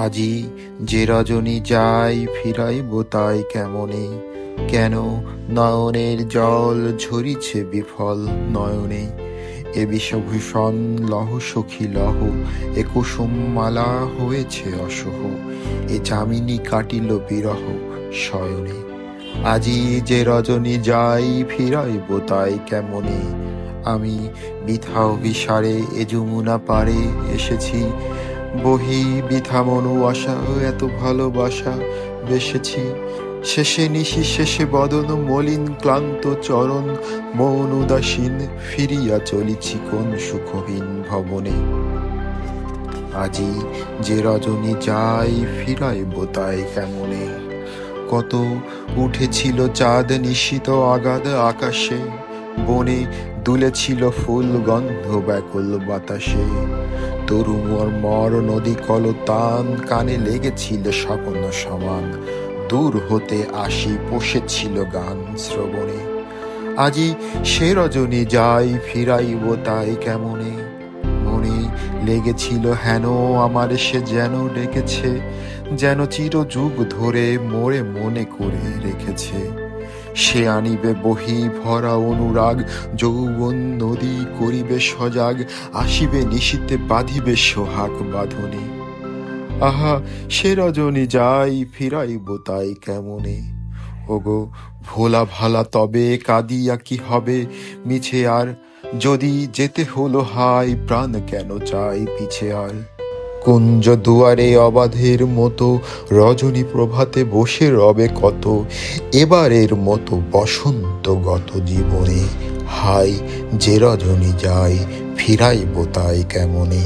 আজি যে রজনী যাই ফিরাইব তাই কেমনে, কেন নয়নের জল ঝরিছে বিফল নয়নে। এ বিষভূষণ লহ সখী লহ, এ কুসুম মালা হয়েছে অসহ, এ যামিনী কাটিল বিরহ শয়নে। আজি যে রজনী যাই ফিরাইব তাই কেমনে, আমি বৃথা অভিসারে এ যমুনা পারে এসেছি। বহি বৃথা মনু আশা, এত ভালোবাসা বেসেছি। শেষে নিশি শেষে বদন মলিন ক্লান্ত চরণ, মৌন উদাসীন ফিরিয়া চলিছি কোন সুখহীন ভবনে। আজি যে রজনী যাই ফিরাইব তাই কেমনে, কত উঠেছিল চাঁদ নিশীত আগাধ আকাশে, বনে দুলেছিল ফুল গন্ধ ব্যাকুল বাতাসে। তরু মর নদী কলতান, কানে লেগেছিল স্বপ্ন সমান, দূর হতে আসি বসেছিল গান শ্রবণে। আজি সে রজনী যাই ফিরাইব তাই কেমনে, মনে লেগেছিল হেন আমার সে যেন ডেকেছে, যেন চির যুগ ধরে মোরে মনে করে রেখেছে। সে আনিবে বহি ভরা অনুরাগ, যৌবন নদী করিবে সজাগ, আসিবে নিশীতে বাঁধিবে সোহাগ বাঁধনে। আহা সে রজনী যাই ফিরাইব তাই কেমনে, ওগো ভোলা ভালা তবে কাঁদিয়া কি হবে মিছে আর, যদি যেতে হলো হায় প্রাণ কেন চাই পিছে আর। কুঞ্জ দুয়ারে অবাধের মতো রজনী প্রভাতে বসে রবে কত, এবারের মতো বসন্ত গত জীবনে, হায় যে রজনী যাই ফিরাইব তাই কেমনে।